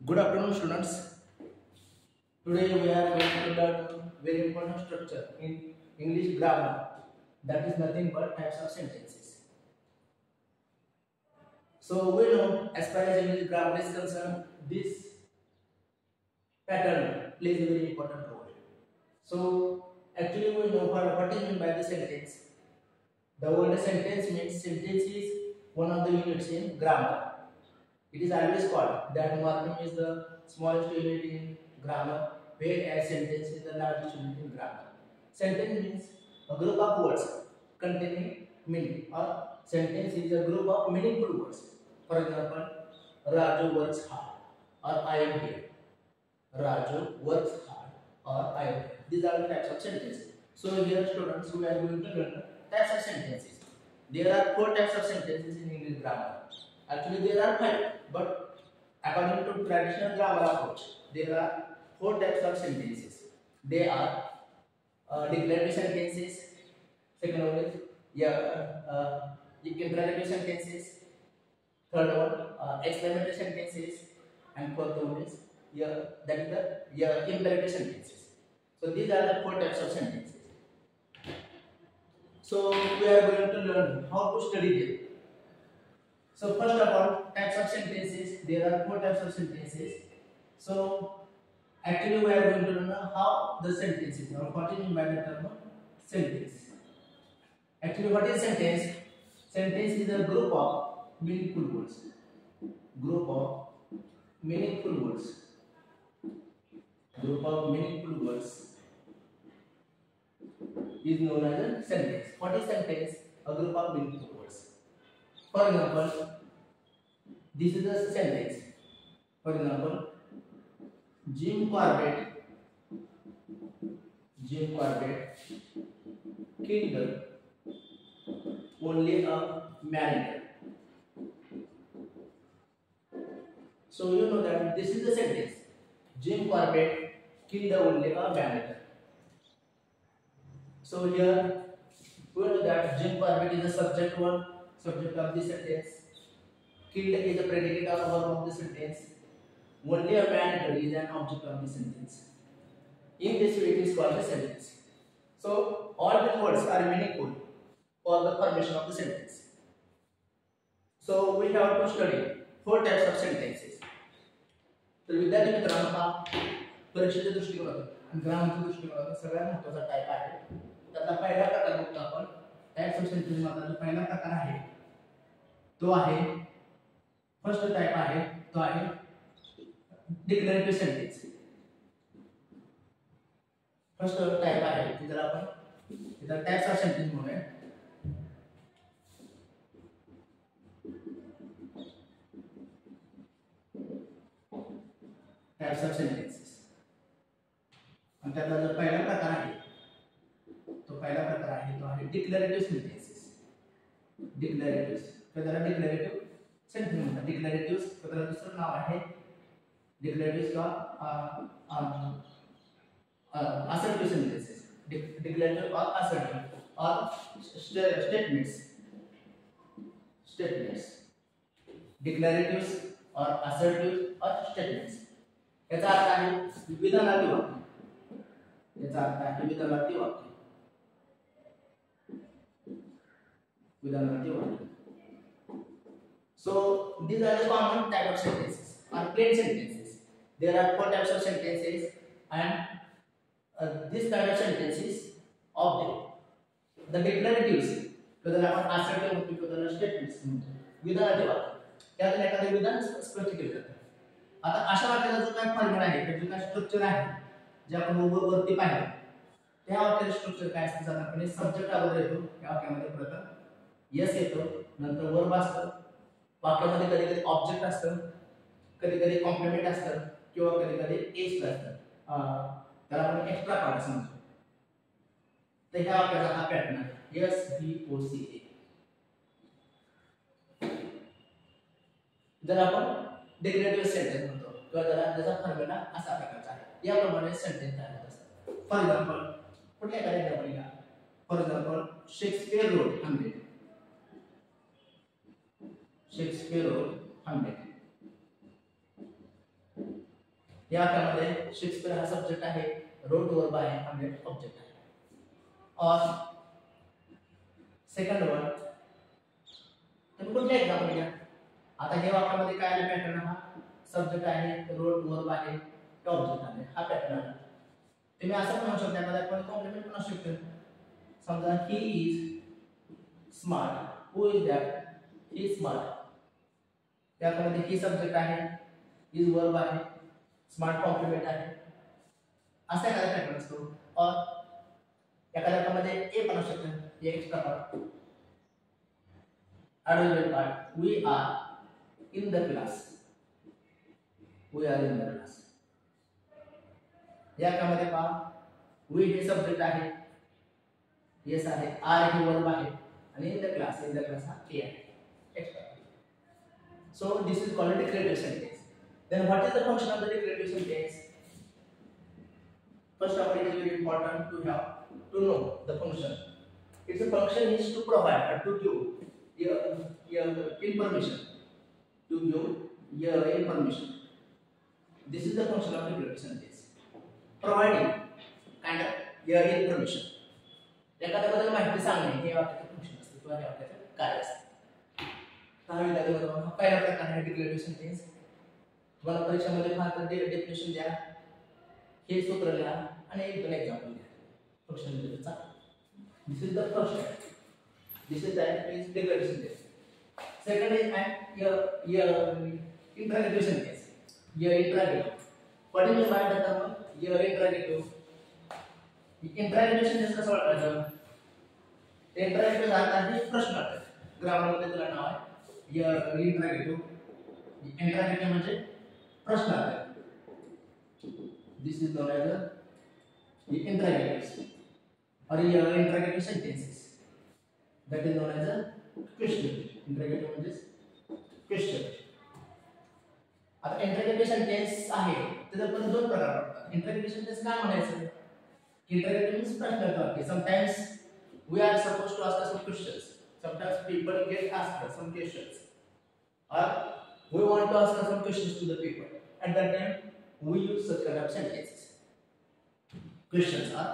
Good afternoon, students. Today we are going to learn very important structure in English grammar. That is nothing but types of sentences. So we know, as far as English grammar is concerned, this pattern plays a very important role. So actually we know what is meant by the sentence. The word sentence means sentence is one of the units in grammar. It is always called that morpheme is the smallest unit in grammar, whereas sentence is the largest unit in grammar. Sentence means a group of words containing meaning, or sentence is a group of meaningful words. For example, Raju works hard, or I am here. Raju works hard, or I am here. These are the types of sentences. So here, students, we are going to learn types of sentences. There are 4 types of sentences in English grammar. Actually, there are 5, but according to traditional grammar approach, there are 4 types of sentences. They are declarative sentences. Second one is interrogative sentences. Third one, exclamatory sentences, and fourth one is imperative sentences. So these are the 4 types of sentences. So we are going to learn how to study them. So first of all, types of sentences. There are 4 types of sentences. So actually we are going to learn how the sentences, or what is meant by the term sentence. Actually, what is sentence? Sentence is a group of meaningful words. Group of meaningful words. Group of meaningful words is known as a sentence. What is sentence? A group of meaningful words. For example, this is a sentence. For example, Jim Corbett killed only a manager. So you know that this is the sentence. Jim Corbett killed only a manager. So here we know that Jim Corbett is the subject of the sentence. Killed is a predicate or verb of the sentence. Only a manager is an object of the sentence. In this way, it is called a sentence. So all the words are meaningful for the formation of the sentence. So we have to study 4 types of sentences. तर विद्यार्थी मित्रांनो, हा परीक्षेच्या दृष्टिकोनातून आणि ग्रामरच्या दृष्टिकोनातून सगळ्यात महत्त्वाचा टाइप आहे. त्यातला पहिला प्रकार बघतो आपण. टाइप्स ऑफ सेंटेन्स मध्ये जो पहिला प्रकार आहे तो आहे, फर्स्ट टाइप आहे तो आहे डिक्लेरेटिव्ह सेंटेन्स. फर्स्ट टाइप आहे की जर आपण इथं टाइप्स ऑफ सेंटेन्स म्हणूया. Types of sentences. आणि त्यातला जो पहिला प्रकार आहे तो आहे डिक्लेरेटिव्ह सेंटेन्सेस. डिक्लेरेटिव्ह त्याला डिक्लेरेटिव्ह सेंटेन्स म्हणतात. डिक्लेरेटिव्ह त्याला दुसरं नाव आहे डिक्लेरेटिव्ह किंवा assertive sentences. Declarative or assertive or statements. Declaratives or assertive or statements. याचा अर्थ आहे विधानार्थी वाक्य. याचा अर्थ आहे विधानार्थी वाक्य. So these are the common type of sentences or plain sentences. There are 4 types of sentences, and this kind of sentences of the declaratives, त्याला आपण assertive म्हणतो, त्याला statements म्हणतो. विधानार्थी वाक्य. त्यातून एखादे विधान स्पष्ट केले जाते. आता अशा वाक्याचा जो काय फॉर्म्युला आहे, त्याचं काय स्ट्रक्चर आहे, जे आपण वरती पाहिलं, त्या वाक्याचे स्ट्रक्चर काय असते? साधारणपणे सब्जेक्ट अगोदर येतो. त्या वाक्यामध्ये प्रथम यस येतो, नंतर वर्ब असतं, वाक्यामध्ये कधी कधी ऑब्जेक्ट असतं, कधी कधी कॉम्प्लिमेंट असतं, किंवा कधी कधी एस असतं. त्याला आपण एक्स्ट्रा पार्ट असं म्हणतो. तर ह्या वाक्याचा हा पॅटर्न आहे, एस व्ही ओ सी ए. जर आपण डिक्लेरेटिव्ह सेंटेन्स म्हणतो किंवा त्याचा फॉर्म्युला असा प्रकारचा आहे, याप्रमाणे सेंटेन्स तयार होत असतात. फॉर एक्झाम्पल, कुठल्या एखाद्या एक्झाम्पल घ्या. For example, Shakespeare wrote Hamlet. Shakespeare wrote Hamlet. या वाक्यामध्ये शेक्सपियर हा सब्जेक्ट आहे, रोट वर्ब आहे, हॅमलेट ऑब्जेक्ट आहे. और सेकंड वन तुम्ही कुठले एक्झाम्पल घ्या. आता हे वाक्यामध्ये काय आले पॅटर्न, हा सब्जेक्ट आहे, रोट वर्ब आहे, ऑब्जेक्ट आहे, हा पॅटर्न आहे. तुम्ही असं म्हणू शकता, त्यामध्ये आपण कॉम्प्लिमेंट म्हणू शकतो. समजा he is smart, who is that, he is smart. त्यामध्ये ही सब्जेक्ट आहे, इज वर्ब आहे, स्मार्ट कॉम्प्लिमेंट आहे, असा एखादा पॅटर्न असतो. और एखाद्या वाक्यामध्ये ए पण असू शकतं, हे extra part, adverbial part. We are in the class, we are in the class. या वाक्यामध्ये पहा, वी हे सब्जेक्ट आहे, येस आहे, आर हे वर्ब आहे, आणि इन द क्लास हा ए आहे, extra. So this is called a declarative sentence. Then what is the function of the declarative sentence? First of all, it is very important to know the function. Its function is to provide or to give information. To give information. This is the function of declarative sentence. Providing kind of information. एखाद्याबद्दल माहिती सांगणे हे वाक्याचे function असते किंवा हे वाक्याचे कार्य असते. पहिला प्रकार आहे declarative sentence. तुम्हाला परीक्षेमध्ये फार तर डेफिनेशन द्या, हे सूत्र लिहा आणि एक दोन एक्झाम्पल द्या फंक्शन दिलेचा. This is the first, this is declarative sentence. Second is interrogative sentence. Interrogative what is mean by the term interrogative? Interrogative sentence कसं वाटायचं? इंटरॉगेटिव्ह अर्थ आहे प्रश्न. ग्रामरमध्ये त्याला नाव आहे इंटरॉगेटिव्ह. इंटरॉगेटिव्ह म्हणजे प्रश्नार्थ. This is known as interrogative और interrogative sentences that is known as a question. इंटरॉगेटिव्ह म्हणजे क्वेश्चन. आता इंटरॉगेटिव्ह सेंटेन्स आहे त्याचे पण दोन प्रकार पडतात. इंटरॉगेटिव्ह सेंटेन्स काय म्हणायचं? इंटरॉगेटिव्ह मीन्स प्रश्नार्थ वाक्य. Sometimes we are supposed to ask some questions. Sometimes people get asked some questions, or we want to ask some questions to the people. At that time, we use such kind of sentences. Questions are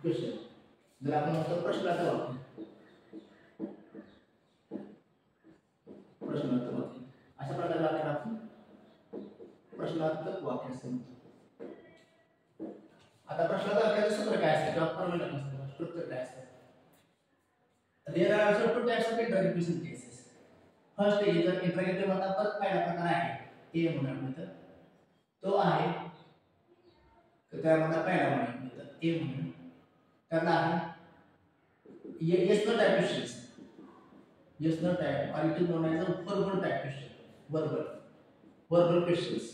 questions. जर आपण म्हणतो प्रश्नार्थ वाक्य, प्रश्नार्थ वाक्य अशा प्रकारचे वाक्य आपण प्रश्नार्थक वाक्य असं म्हणतो. आता प्रश्नार्थ वाक्याचे सूत्र काय असते किंवा फॉर्म्युला काय असते, स्ट्रक्चर काय असते? There are also two types of interrogative sentences. First is the interrogative मध्ये परत पहिला प्रकार आहे ए म्हणून म्हणतात. तो आहे त्यामध्ये पहिला म्हणतात ए म्हणून. त्याला आहे yes no type questions. Yes no type or it is known as a verbal type question. Verbal questions.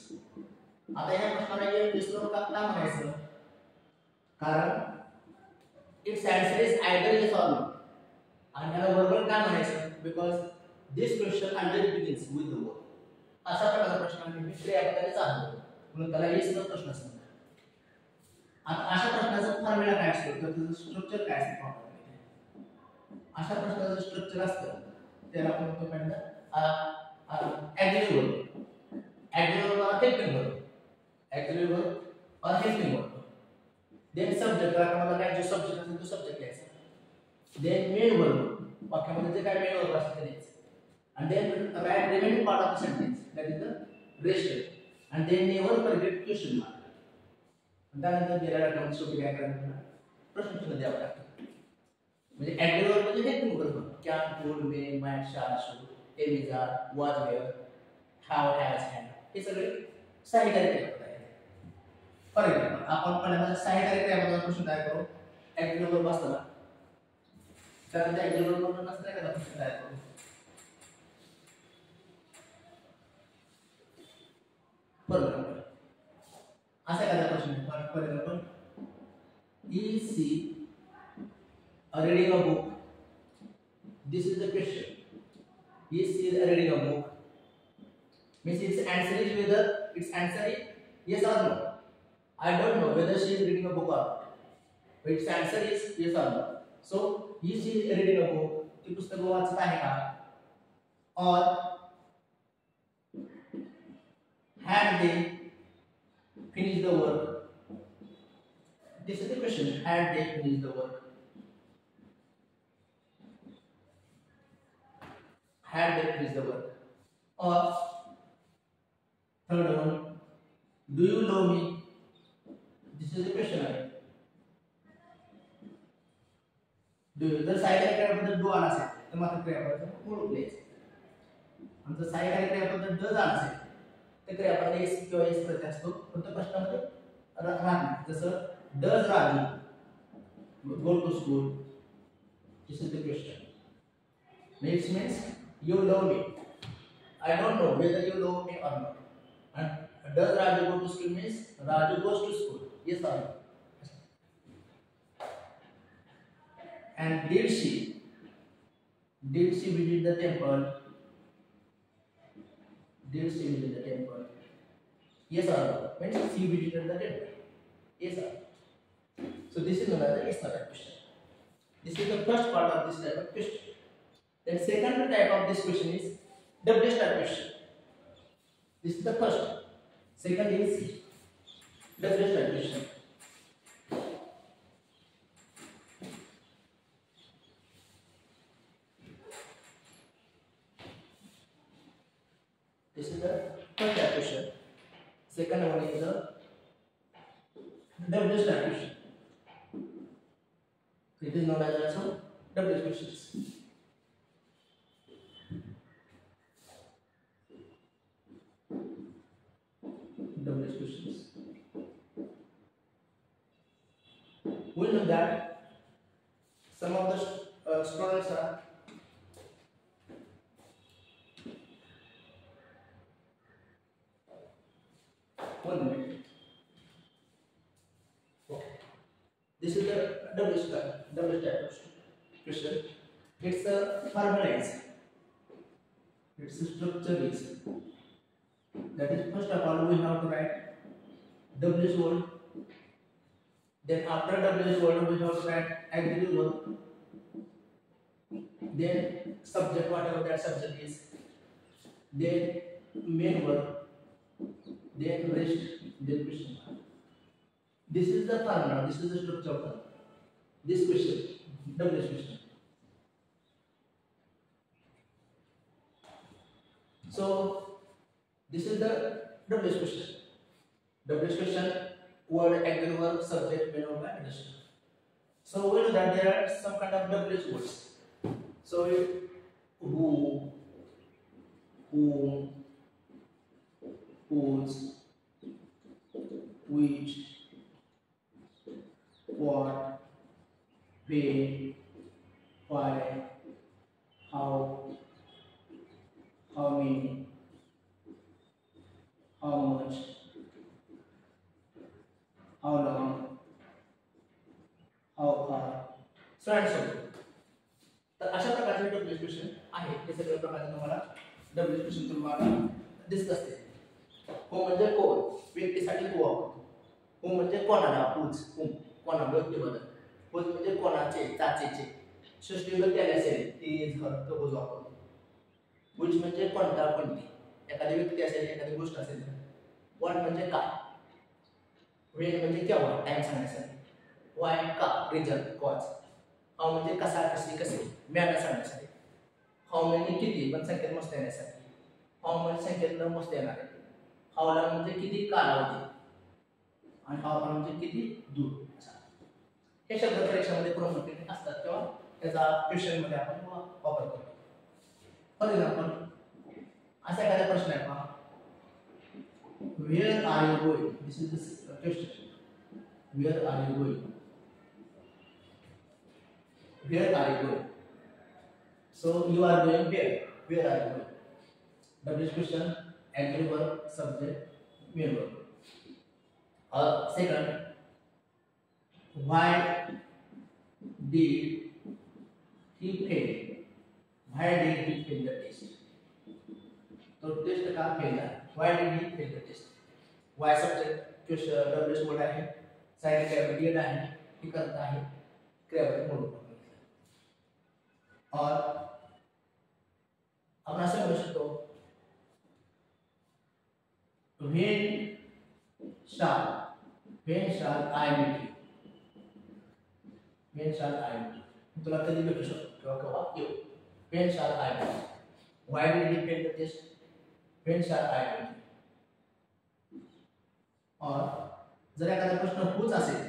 आता या प्रश्नाला yes no का म्हणायचं? कारण its answer is either yes or no. आणि याला वर्बल काय म्हणायचं? Because this question already begins with the verb. अशा प्रकारचा प्रश्न आहे क्रियापदाने चालतो म्हणून त्याला येस नो प्रश्न असतो. आता अशा प्रश्नाचा फॉर्म्युला काय असतो तर त्याचं स्ट्रक्चर काय असतं? अशा प्रश्नाचं स्ट्रक्चर असतं त्याला आपण म्हणतो पहिल्यांदा ॲग्रीव्ह वर्ब. ॲग्रीव्ह वर्ब और हेल्पिंग वर्ब. ॲग्रीव्ह वर्ब और हेल्पिंग वर्ब. देन सब्जेक्ट वाक्यामध्ये काय जो सब्जेक्ट असेल तो सब्जेक्ट घ्यायचा. Then main verb, वाक्यामध्ये जे काय main verb असते ते द्यायचं. And then write remaining part of the sentence, that is the rest. And then never forget question mark. त्यानंतर दिलेल्या वाक्यामध्ये शेवटी काय करायचं? प्रश्नचिन्ह द्यावं लागतं. म्हणजे ऍग्रीव्ह वर्ब म्हणजे helping verb. can, would, may, might, shall, should, am, is, are, was, were, have, has, had. हे सगळे सहाय्यकारी क्रियापद आहेत. फॉर एक्झाम्पल आपण पहिल्यांदा सहाय्यकारी क्रियापदाचा प्रश्न तयार करू. ऍग्रीव्ह वर्ब असताना कारण त्या ऍग्रीव्ह वर्ब नसतं का प्रश्न तयार करू. बरोबर असा एखादा प्रश्न आहे. For example is she reading a book? This is the question. Is she reading a book? Means its answer is whether its answer is yes or no. I don't know whether she is reading a book or not. But its answer is yes or no. So is she reading a book? ती पुस्तक वाचत आहे का? Or had they finished the work? This is the question. Had they finished the work? Had they finished the work? Or third one, do you love me? This is the question. Right? Do you? जर cycle क्रियापद do आला असेल तर मात्र क्रियापदाचा ओळखले आणि जर cycle क्रियापद ड झाला असेल तर क्रियापद एस किंवा एस प्रत्यय असतो फक्त प्रश्नामध्ये राहणार जसं does Raju go to school. This is the question. It means you love me. I don't know whether you love me or not. And does Raju go to school means Raju goes to school. Yes or no? And did she visit the temple? Did she visit the temple? Yes or no? Means she visited the temple. Yes or no? So this is another yes or no question. This is the first part of this type of question. Then second type of this question is double type question. This is the first. Second is double type question. This is the first type question. Second one is the double type question. It is known as also double questions. Double questions. We know that some of the students are one minute. This is the double type question. It's a formalized. Its structure is that is first of all we have to write WH word. Then after WH word we have to write auxiliary word. Then subject whatever that subject is. Then main word. Then rest. Then question mark. This is the formula. This is the structure of this question. WH question. So this is the WH question. WH question, word, auxiliary verb, subject, main verb, and addition. So we know that there are some kind of WH words. So who, whom, whose, which, what, when, why, how many, how much, how long, how far, so and so on. तर अशा प्रकारचे W question आहे. हे सगळ्या प्रकारचे तुम्हाला W question तुम्हाला दिसत असते. हो म्हणजे कोण, व्यक्तीसाठी हो वापरतो. हो म्हणजे कोणाला, हुज, कोणा व्यक्तीबद्दल. हुज म्हणजे कोणाचे, चाचेचे. षष्टी विभक्ती आली असेल ती हर तो हुज वापरतो. हुज म्हणजे कोणता, कोणती. एखादी व्यक्ती असेल, एखादी गोष्ट असेल. व्हॉट म्हणजे काय. वेन म्हणजे केव्हा, टाइम सांगण्यासाठी. वाय का, रिझन, कॉज. हाऊ म्हणजे कसा, कशी, कसे, मॅनर सांगण्यासाठी. हाऊ म्हणजे किती, पण संख्येत मोजता येण्यासाठी. हाऊ म्हणजे संख्येत न मोजता येणारे. हाऊ लॉंग म्हणजे किती कालावधी आणि हाऊ फार म्हणजे किती दूर. हे शब्द परीक्षेमध्ये प्रमुख्याने असतात किंवा त्याचा क्वेश्चन मध्ये आपण वापर करतो. फॉर एक्झाम्पल असा एखादा प्रश्न आहे पहा. Where are you going? This is the question. Where are you going? Where are you going? So you are going where? Where are you going? WH question, auxiliary verb, subject, main verb. Second, why did he fail? Why did he fail the test? तो test का fail है. Why did he fail the test? Why subject question WH word आहे. Side क्रियापद did आहे. ही करता है क्रियापद मूल. और आपण असं म्हणू शकतो when shall, when shall I meet you? When shall I meet you? तुला कधी भेटू शकतो किंवा केव्हा येऊ? When shall I meet you? Why did he fail the test? When shall I meet you? और जर एखादा प्रश्न हुच असेल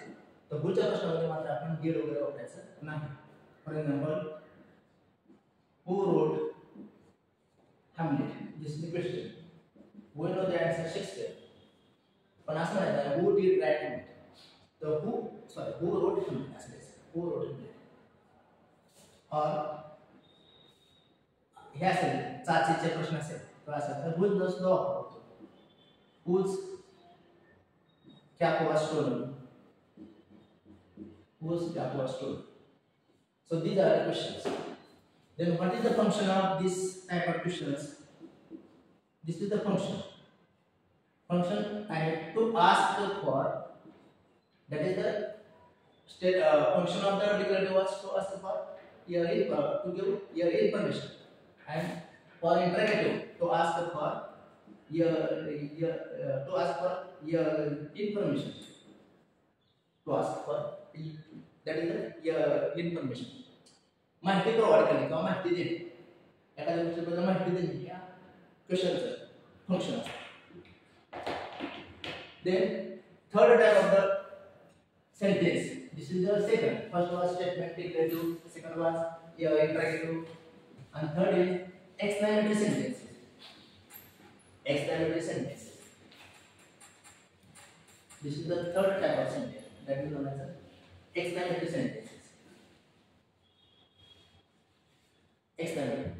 तर हुच्या प्रश्नामध्ये मात्र आपण did वगैरे वापरायचं नाही. For example, who wrote Hamlet? This is the question. We know the answer Shakespeare. पण असं नाही who did write Hamlet? The who wrote Hamlet असं आहे. Who wrote Hamlet? और हे असेल चाचीचे प्रश्न असेल तर असं तर whose नसलो वापरतो. Whose cap was stolen? Whose cap was stolen? So these are the questions. Then what is the function of this type of questions? This is the function. Function I have to ask for, that is the function of the declarative was to ask for to give your information, and for interrogative to ask for your to ask for your information, to ask for that is the your information. माहिती provide करणे किंवा माहिती देणे, एखाद्या गोष्टीबद्दल माहिती देणे या क्वेश्चनचं फंक्शन असतं. Then third type of the sentence. This is the second. First was statement declarative, second was interrogative, and third is explanatory sentences. Explanatory sentences. This is the third type of sentence that is known as explanatory sentences. Explanatory.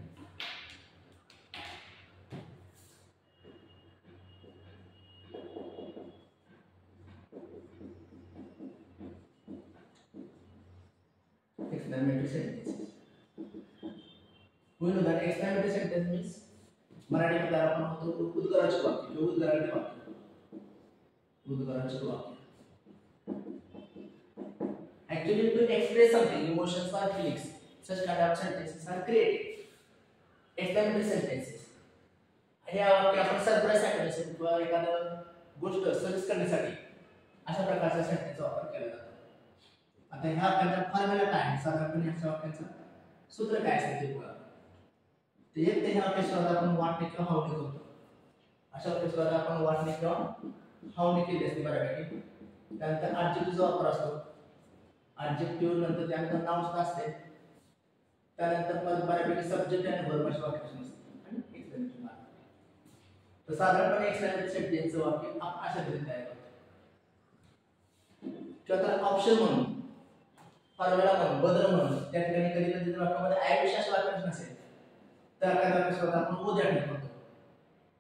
Explanatory sentences. We know that explanatory sentence means मराठीमध्ये आपण म्हणतो उद्गाराचे वाक्य किंवा उद्गाराचे वाक्य. उद्गाराचे वाक्य. Actually, to express something, emotions or feelings, such kind of sentences are created. Explanatory sentences. हे वाक्य आपण surprise करण्यासाठी किंवा एखादं गोष्ट सर्च करण्यासाठी अशा प्रकारच्या सेंटेन्सचा वापर केला जातो. आता ह्या वाक्याचा फॉर्म्युला काय आहे? साधारणपणे ह्या वाक्याचं सूत्र काय असेल ते बघा. ते एक ते ह्या वाक्यात आपण वाटणे किंवा हावणे करतो. अशा वाक्यात आपण वाटणे किंवा हावणे केले असते बऱ्यापैकी. त्यानंतर ॲडजेक्टिव्हचा वापर असतो. ॲडजेक्टिव्ह नंतर त्यानंतर नाउन सुद्धा असते. त्यानंतर परत बऱ्यापैकी सब्जेक्ट आणि वर्ब अशा वाक्याची असते आणि एक्सप्लेनेशन आहे. तर साधारणपणे एक्सप्लेनेटरी सेंटेन्सचं वाक्य आपण अशा तऱ्हेने तयार करतो. किंवा तर ऑप्शन म्हणून फॉर्म्युला म्हणून बदल म्हणून त्या ठिकाणी कधी कधी जर वाक्यामध्ये अविश्वास वाक्य नसेल तर काय वाक्यात आपण उदाहरण करतो.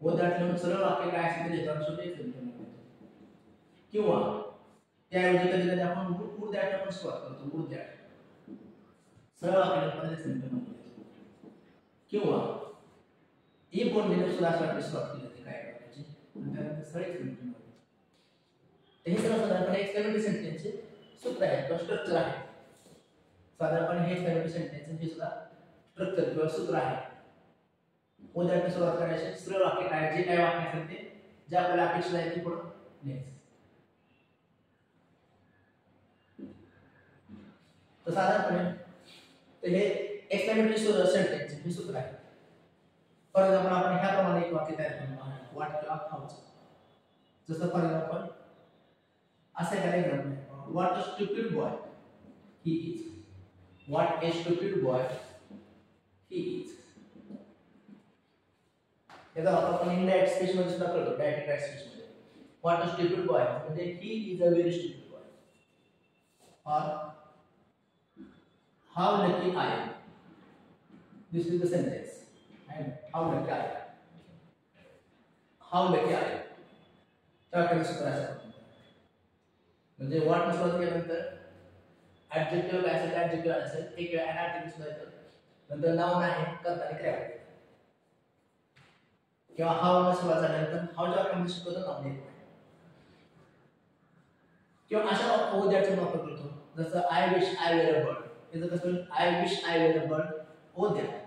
उदाहरण सरळ वाक्य काय असेल ते देतो शेवटी एक्सप्लेनेशन करतो. किंवा त्याऐवजी कधी कधी आपण उदाहरण पण सुरुवात करतो. उदाहरण सरळ वाक्याने एक्सप्लेनेशन करतो. किंवा ई बोललेलं सुद्धा अशा सुरुवात केली जाते काय वाक्याची आणि त्यानंतर सरळ एक्सप्लेनेशन करतो. हे सर्व साधारणपणे एक्सप्लेनेटरी सेंटेन्सचे सूत्र आहे किंवा स्ट्रक्चर आहे. साधारणपणे हे एक्सप्लेनेटरी सेंटेन्स हे सुद्धा स्ट्रक्चर किंवा सूत्र आहे. उदाहरणाची सुरुवात करायची सरळ वाक्य काय जे काय वाक्य असेल ते जे आपल्याला अपेक्षित आहे ते पुढे लिहायचं. तर साधारणपणे तर हे एक्सप्लेनेटरी सेंटेन्स हे सूत्र आहे. फॉर एक्झाम्पल आपण ह्याप्रमाणे एक वाक्य तयार करतो व्हॉट किंवा हाऊच. जसं फॉर एक्झाम्पल असं एखादं एक्झाम्पल आहे. What a stupid boy he is. What a stupid boy he is. याचा वापर आपण इनडायरेक्ट स्पीच मध्ये सुद्धा करतो. डायरेक्ट स्पीच मध्ये व्हॉट अ स्टुपिड बॉय म्हणजे he is a very stupid boy. और how lucky I am. This is the sentence. and how lucky I am. How lucky I am. त्याकडे सूत्र असतं. म्हणजे व्हॉट ने सुरुवात केल्यानंतर ॲडजेक्टिव्ह काय असेल ॲडजेक्टिव्ह असेल एक वेळा ॲडजेक्टिव्ह सुद्धा येतं. नंतर नाउन आहे करताना क्रिया आहे. किंवा हाव ने सुरुवात झाल्यानंतर हावच्या वाक्यामध्ये शिकवतो नाउन येतो. किंवा अशा उद्याचा वापर करतो. जसं I wish I were a bird. याचं कसं I wish I were a bird. Oh द्या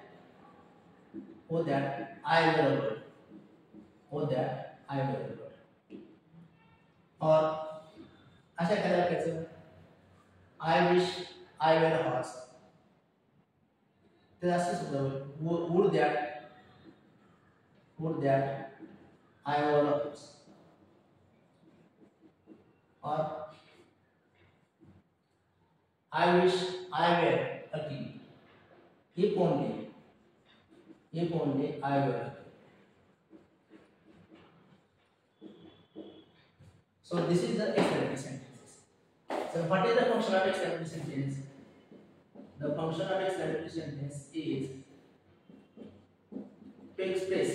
Oh that I were a bird. Oh that I were a bird. और अशा एखाद्या वाक्याचं I wish I were a horse, तर असं सुद्धा होईल would that I were a horse, और I wish I were a king. If only I were a king. So this is the external sentences. So what is the function of external sentence? The function of external sentence is to express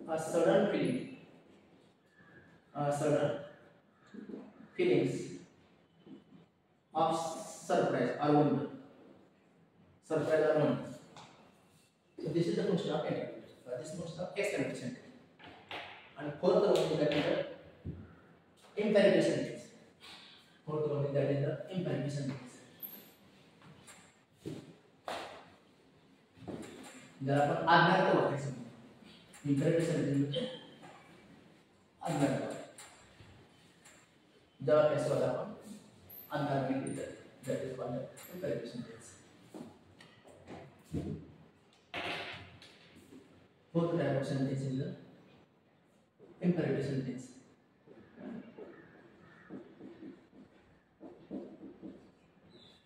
a sudden feelings of surprise or wonder. So this is the function of external. This is function of external sentence. And fourth one is that imperative sentence. Fourth one is that is the imperative sentence. जर आपण आज्ञार्थ वाक्य समजू, imperative sentence म्हणजे आज्ञार्थ वाक्य. जर वाक्यात आपण आज्ञा दिली जाते, that is called imperative sentence. Fourth type of sentence is the imperative sentence.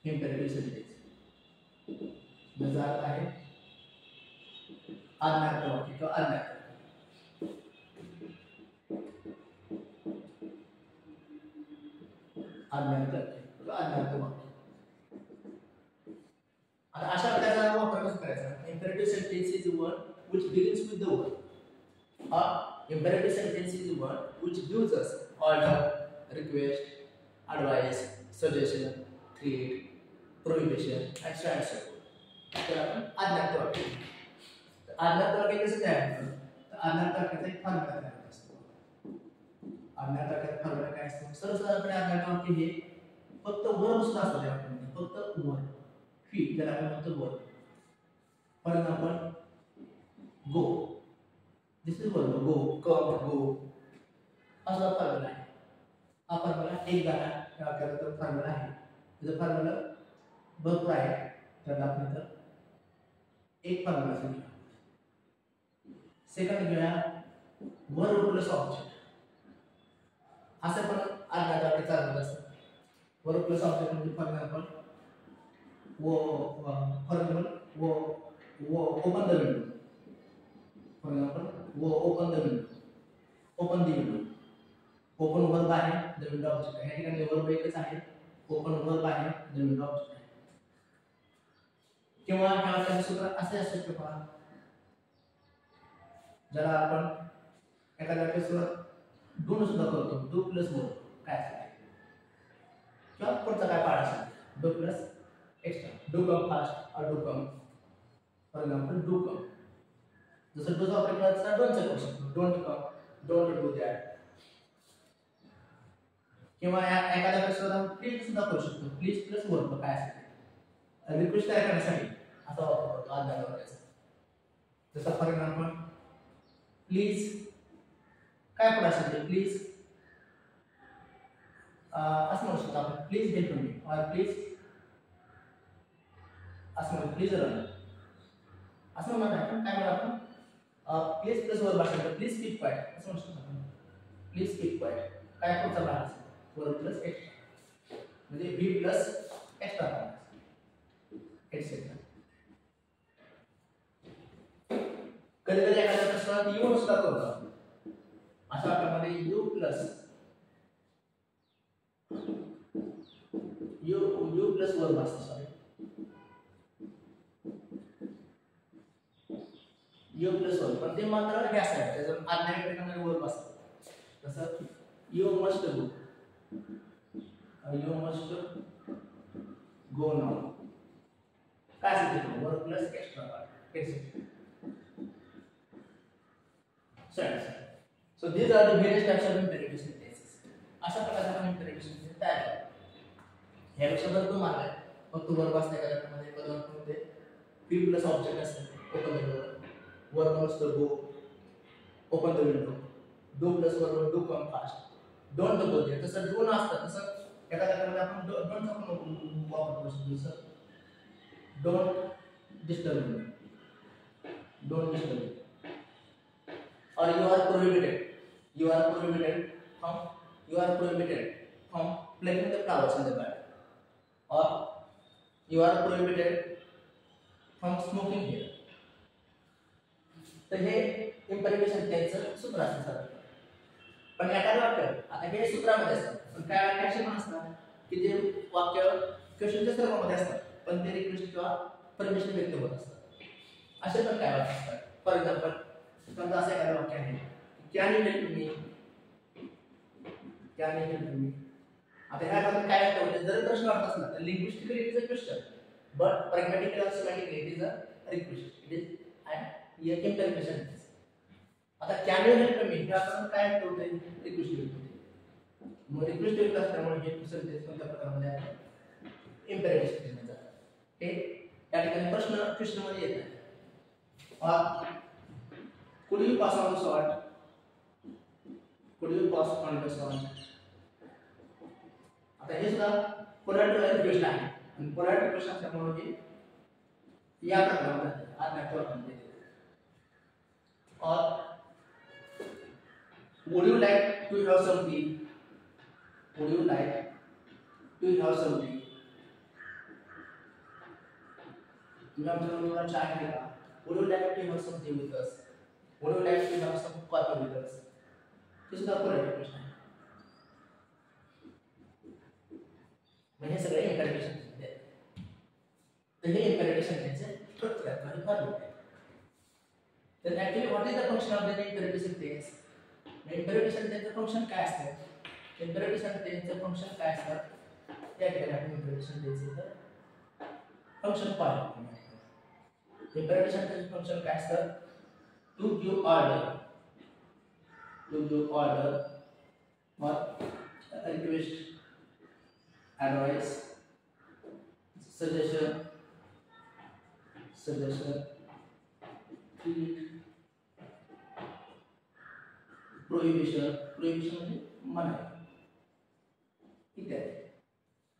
Imperative sentence याचा अर्थ आहे आज्ञार्थ वाक्य किंवा आज्ञार्थ. आज्ञार्थ वाक्य. आता अशा प्रकारचा वापर कसा करायचा? Imperative sentence is one which begins with the word. Imperative sentence is one which gives us order, request, advice, suggestion, threat, prohibition, and so on and so forth. तर आपण आज्ञार्थ वाक्य. आज्ञार्थ वाक्य कसं तयार होतं? तर आज्ञार्थ वाक्याचा एक फॉर्म्युला तयार होत असतो. आज्ञार्थ वाक्याचा फॉर्म्युला काय असतो? सर्वसाधारणपणे आज्ञार्थ वाक्य हे फक्त वर्ब सुद्धा असतात या वाक्यामध्ये, फक्त वर्ब. फी ज्याला आपण म्हणतो verb. For example go, this is verb. Go, come, go असा फॉर्म्युला आहे. हा फॉर्म्युला एक गाणा या वाक्याचा फॉर्म्युला आहे. त्याचा फॉर्म्युला भरपूर आहे, तर आपण इथं एक फॉर्म्युला सांगितला. सेकंड घेऊया वर्ब प्लस ऑब्जेक्ट. असं पण आज्ञार्थ वाक्य चालत असतं. वर्ब प्लस ऑब्जेक्ट म्हणजे फॉर एक्झाम्पल वो open the window. For example वो open the window. Open the window. Open verb आहे, द विंडो ऑब्जेक्ट आहे. या ठिकाणी वर्ब एकच आहे, ओपन वर्ब आहे, द विंडो ऑब्जेक्ट आहे. किंवा ह्या वाक्याचं सूत्र असे असू शकते पहा. ज्याला आपण एखाद्या वाक्याचं डू सुद्धा करतो. डू प्लस वर्ब काय असते किंवा पुढचा काय पार्ट असेल. Do plus extra. Do come fast और do come. For example do come. जसं डूचा वापर केला तसा डोंटचा करू शकतो. Don't come, don't do that. किंवा एखाद्या वाक्याचं प्लीज सुद्धा करू शकतो. प्लीज प्लस वर्ब काय असेल रिक्वेस्ट तयार करण्यासाठी असा वापर करतो आज्ञार्थ वाक्याचा. जसं फॉर एक्झाम्पल प्लीज काय पण असेल ते प्लीज असं म्हणू शकतो आपण. प्लीज हेल्प मी और प्लीज असं म्हणू. प्लीज रन असं म्हणणार नाही पण काय म्हणू आपण प्लीज प्लस वर्ब असेल तर प्लीज कीप क्वाइट असं म्हणू शकतो आपण. प्लीज कीप क्वाइट काय पुढचा भाग असेल वर्ब प्लस एक्स्ट्रा म्हणजे बी प्लस एक्स्ट्रा एक्सेट्रा. कधी कधी एखाद्या प्रश्नात यू सुद्धा करतो. अशा प्रकारे यू प्लस वर्ब असतो. सॉरी यू प्लस वर्ब पण ते मात्र हे असतात त्याचं आज्ञा ठिकाणी वर्ब असतो. जसं you must go, you must go now काय असेल verb plus extra part etcetera. So these are the various types of imperative sentences. अशा प्रकारचे आपण imperative sentences तयार करतो. ह्यापेक्षा भरपूर मार्ग आहेत. फक्त वर्ब असल्या कारणामध्ये पदांमध्ये बी प्लस ऑब्जेक्ट असते. ओपन द डोर, वर्ब नसतो go, open the window. Do plus verb do come fast, don't go there, तसं डू नसतं, तसं एका जागेमध्ये आपण डोंटचा पण वापर करू शकतो. जसं don't disturb me, don't disturb me. Or you are prohibited, you are prohibited from, you are prohibited from plucking the flowers in the garden, or you are prohibited from smoking here. तर हे imperative सेंटेन्सचं सूत्र असतं sir. पण एखादं वाक्य आता हे सूत्रामध्ये असतं, पण काय वाक्य असे पण असतात की जे वाक्य क्वेश्चनच्या स्वरूपामध्ये असतात पण ते रिक्वेस्ट किंवा परमिशन व्यक्त होत असतात. असे पण काय वाक्य असतात. फॉर एक्झाम्पल समजा असं एखादं वाक्य आहे, can you help me, can you help मी. आता ह्या बाबतीत काय होतं, जर प्रश्न वाटत असला तर linguistically it is a question, but pragmatically और semantically it is a request, it is an imperative sentence. आता कॅन यू हेल्प मी हे आपण काय होतंय, रिक्वेस्ट होते. मग रिक्वेस्ट होत असल्यामुळे हे सेंटेन्स कोणत्या प्रकारामध्ये आहे, इम्पेरेटिव्ह सेंटेन्स जातात. हे या ठिकाणी प्रश्न क्वेश्चन मध्ये येत आहे. Could you pass on the salt? Could you pass on the salt? आता हे सुद्धा पोलाइट रिक्वेस्ट आहे आणि पोलाइट रिक्वेस्ट असल्यामुळे हे या प्रकारामध्ये आज नॅचरल बनते. और would you like to have some tea? Would you like to have some tea? तुम्ही आमच्या चहा घ्या. Would you like to have some tea with us? Would you like to have some coffee with us? हे सुद्धा polite request आहे. म्हणजे सगळे imperative sentence आहेत. तर हे इम्पेरेटिव्ह सेंटेन्सचे स्ट्रक्चर आणि फॉर्मॅट आहे. तर actually what is the function of the imperative sentence? Imperative सेंटेन्सचं फंक्शन काय असतं? इम्पेरेटिव्ह सेंटेन्सचं फंक्शन काय असतं? त्या ठिकाणी आपण इम्पेरेटिव्ह सेंटेन्सचं फंक्शन पाहू. इम्पेरेटिव्ह सेंटेन्सचं फंक्शन काय असतं? To give order, or request, advice, suggestion, treat, prohibition म्हणजे मना इत्यादी.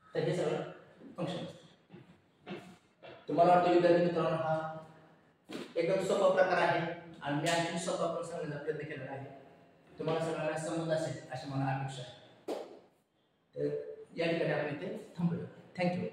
तर हे सगळं फंक्शन असतं. तुम्हाला वाटतं विद्यार्थी मित्रांनो हा एकदम सोपा प्रकार आहे आणि मी आणखी सोपा पण सांगण्याचा प्रयत्न केलेला आहे. तुम्हाला सगळ्यांना समजलं असेल अशी मला अपेक्षा आहे. तर या ठिकाणी आपण इथे थांबूया. थँक्यू.